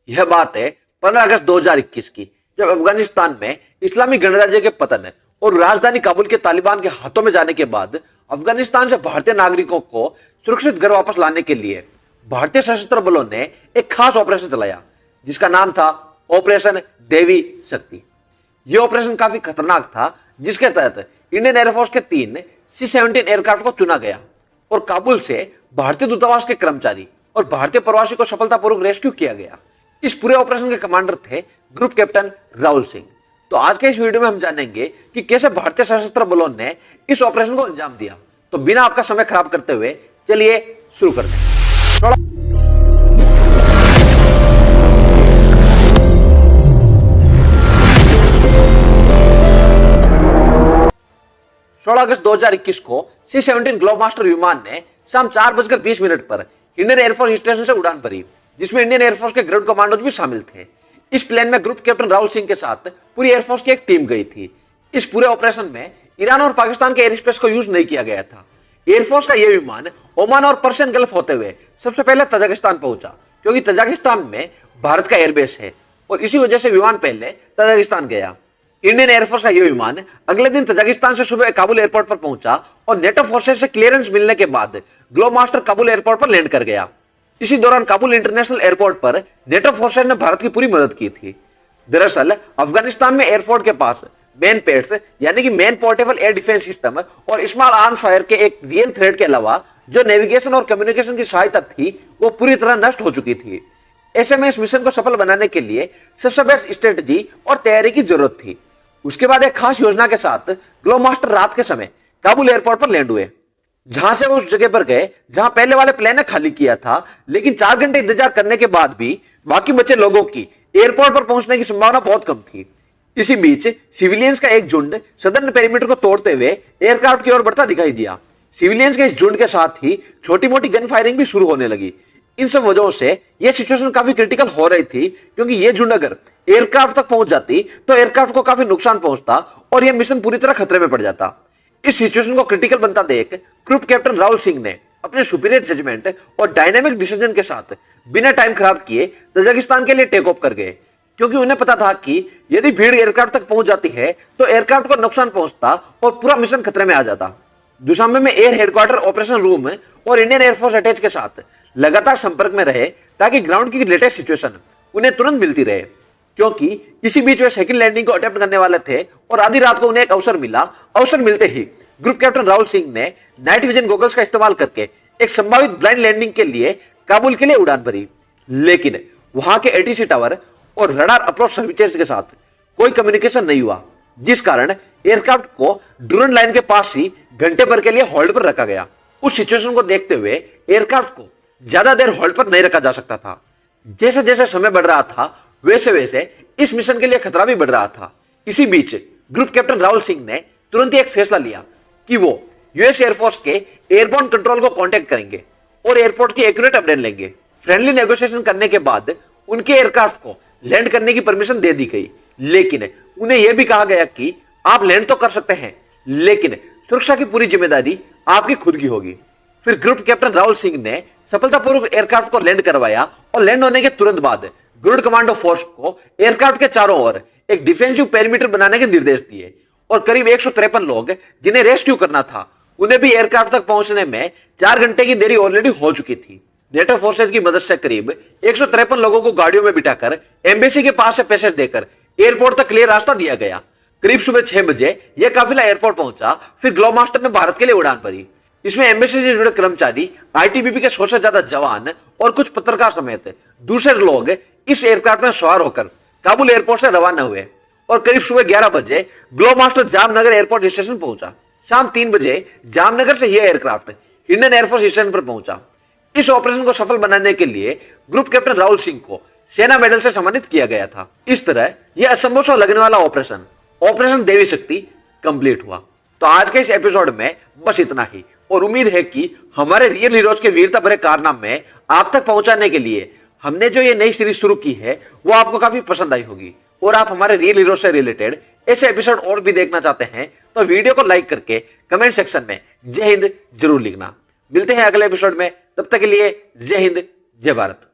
यह बात है 15 अगस्त 2021 की, जब अफगानिस्तान में इस्लामी गणराज्य के पतन और राजधानी काबुल के तालिबान के हाथों में जाने के बाद अफगानिस्तान से भारतीय नागरिकों को सुरक्षित घर वापस लाने के लिए भारतीय सशस्त्र बलों ने एक खास ऑपरेशन चलाया जिसका नाम था ऑपरेशन देवी शक्ति। यह ऑपरेशन काफी खतरनाक था, जिसके तहत इंडियन एयरफोर्स के 3 C-17 एयरक्राफ्ट को चुना गया और काबुल से भारतीय दूतावास के कर्मचारी और भारतीय प्रवासी को सफलतापूर्वक रेस्क्यू किया गया। इस पूरे ऑपरेशन के कमांडर थे ग्रुप कैप्टन राहुल सिंह। तो आज के इस वीडियो में हम जानेंगे कि कैसे भारतीय सशस्त्र बलों ने इस ऑपरेशन को अंजाम दिया। तो बिना आपका समय खराब करते हुए चलिए शुरू करते हैं। 16 अगस्त 2021 को C-17 ग्लोबमास्टर विमान ने शाम 4:20 पर इंडियन एयरफोर्स स्टेशन से उड़ान भरी, जिसमें इंडियन एयरफोर्स के ग्राउंड कमांडोज भी शामिल थे। इस प्लेन में ग्रुप कैप्टन राहुल सिंह के साथ पूरी एयरफोर्स की एक टीम गई थी। इस पूरे ऑपरेशन में ईरान और पाकिस्तान के एयर स्पेस को यूज नहीं किया गया था। एयरफोर्स का यह विमान ओमान और पर्शियन गल्फ होते हुए सबसे पहले तजाकिस्तान पहुंचा, क्योंकि तजाकिस्तान में भारत का एयरबेस है और इसी वजह से विमान पहले तजाकिस्तान गया। इंडियन एयरफोर्स का यह विमान अगले दिन तजाकिस्तान से सुबह काबुल एयरपोर्ट पर पहुंचा और नेटो फोर्सेस से क्लियरेंस मिलने के बाद ग्लोबमास्टर काबुल एयरपोर्ट पर लैंड कर गया। इसी दौरान काबुल इंटरनेशनल एयरपोर्ट पर नेटो फोर्सेस ने भारत की पूरी मदद की थी। दरअसल अफगानिस्तान में एयरफोर्स के पास मेन पेड्स यानी कि main portable air defence system और स्मॉल आर्म फायर के एक रियल थ्रेट के अलावा जो नेविगेशन और कम्युनिकेशन की सहायता थी वो पूरी तरह नष्ट हो चुकी थी। ऐसे में इस मिशन को सफल बनाने के लिए सबसे बेस्ट स्ट्रेटजी और तैयारी की जरूरत थी। उसके बाद एक खास योजना के साथ ग्लोबमास्टर रात के समय काबुल एयरपोर्ट पर लैंड हुए, जहां से वो उस जगह पर गए जहां पहले वाले प्लेन ने खाली किया था। लेकिन 4 घंटे इंतजार करने के बाद भी बाकी बचे लोगों की एयरपोर्ट पर पहुंचने की संभावना बहुत कम थी। इसी बीच सिविलियंस का एक झुंड सदर्न पेरीमीटर को तोड़ते हुए एयरक्राफ्ट की ओर बढ़ता दिखाई दिया। सिविलियंस के इस झुंड के साथ ही छोटी मोटी गन फायरिंग भी शुरू होने लगी। इन सब वजहों से यह सिचुएशन काफी क्रिटिकल हो रही थी, क्योंकि यह झुंड अगर एयरक्राफ्ट तक पहुंच जाती तो एयरक्राफ्ट को काफी नुकसान पहुंचता और यह मिशन पूरी तरह खतरे में पड़ जाता। इस सिचुएशन को क्रिटिकल बनता देख ग्रुप कैप्टन राहुल सिंह ने अपने सुपीरियर जजमेंट और डायनामिक डिसीजन के साथ बिना टाइम खराब किए तजाकिस्तान के लिए टेक ऑफ कर गए, क्योंकि उन्हें पता था कि यदि भीड़ एयरक्राफ्ट तक पहुंच जाती है तो एयरक्राफ्ट को नुकसान पहुंचता और पूरा मिशन खतरे में आ जाता। दुशांबे में एयर हेडक्वार्टर ऑपरेशन रूम और इंडियन एयरफोर्स अटैच के साथ लगातार संपर्क में रहे ताकि ग्राउंड की लेटेस्ट सिचुएशन उन्हें तुरंत मिलती रहे, क्योंकि इसी बीच वे सेकंड लैंडिंग को अटेम्प्ट करने वाले थे और आधी रात को उन्हें एक अवसर मिला। अवसर मिलते ही ग्रुप कैप्टन राहुल सिंह ने नाइट विजन गॉगल्स का इस्तेमाल करके एक संभावित ब्लाइंड लैंडिंग के लिए काबुल के लिए उड़ान भरी। लेकिन वहां के एटीसी टावर और रडार अप्रोच सर्विसेज के साथ कोई कम्युनिकेशन नहीं हुआ, जिस कारण एयरक्राफ्ट को ड्यूरन लाइन के पास ही घंटे भर के लिए होल्ड पर रखा गया। उस सिचुएशन को देखते हुए एयरक्राफ्ट को ज्यादा देर होल्ड पर नहीं रखा जा सकता था। जैसे जैसे समय बढ़ रहा था वैसे वैसे इस मिशन के लिए खतरा भी बढ़ रहा था। इसी बीच ग्रुप कैप्टन राहुल सिंह ने तुरंत ही एक फैसला लिया कि वो यूएस एयरफोर्स के एयरबोर्न कंट्रोल को कांटेक्ट करेंगे और एयरपोर्ट की एक्यूरेट अपडेट लेंगे। फ्रेंडली नेगोशिएशन करने के बाद उनके एयरक्राफ्ट को लैंड करने की परमिशन दे दी गई, लेकिन उन्हें यह भी कहा गया कि आप लैंड तो कर सकते हैं, लेकिन सुरक्षा की पूरी जिम्मेदारी आपकी खुद की होगी। फिर ग्रुप कैप्टन राहुल सिंह ने सफलतापूर्वक एयरक्राफ्ट को लैंड करवाया और लैंड होने के तुरंत बाद ग्राउंड कमांडो फोर्स को एयरक्राफ्ट के चारों ओर एक डिफेंसिव पेरीमीटर बनाने के निर्देश दिए और करीब 153 लोग जिन्हें रेस्क्यू करना था उन्हें भी एयरक्राफ्ट तक पहुंचने में 4 घंटे की देरी ऑलरेडी हो चुकी थी। नेटो फोर्सेज की मदद से करीब 153 लोगों को गाड़ियों में बिठाकर एम्बेसी के पास से पैसेज देकर एयरपोर्ट तक क्लियर रास्ता दिया गया। करीब सुबह 6 बजे यह काफिला एयरपोर्ट पहुंचा। फिर ग्लोबमास्टर ने भारत के लिए उड़ान भरी। इसमें एम्बेसी से जुड़े कर्मचारी, आईटीबीपी के 100 से ज्यादा जवान और कुछ पत्रकार समेत दूसरे लोग इस एयरक्राफ्ट में सवार होकर काबुल एयरपोर्ट से रवाना हुए और करीब सुबह 11 बजे ग्लोबमास्टर जामनगर एयरपोर्ट स्टेशन पहुंचा। शाम 3 बजे जामनगर से यह एयरक्राफ्ट इंडियन एयरफोर्स स्टेशन पर पहुंचा। इस ऑपरेशन को सफल बनाने के लिए ग्रुप कैप्टन राहुल सिंह को सेना मेडल से सम्मानित किया गया था। इस तरह यह असंभव सा लगने वाला ऑपरेशन देवी शक्ति कंप्लीट हुआ। तो आज के इस एपिसोड में बस इतना ही, और उम्मीद है कि हमारे रियल हीरोज के वीरता भरे कारनामे आप तक पहुंचाने के लिए हमने जो ये नई सीरीज शुरू की है वो आपको काफी पसंद आई होगी। और आप हमारे रियल हीरो से रिलेटेड ऐसे एपिसोड और भी देखना चाहते हैं तो वीडियो को लाइक करके कमेंट सेक्शन में जय हिंद जरूर लिखना। मिलते हैं अगले एपिसोड में, तब तक के लिए जय हिंद जय भारत।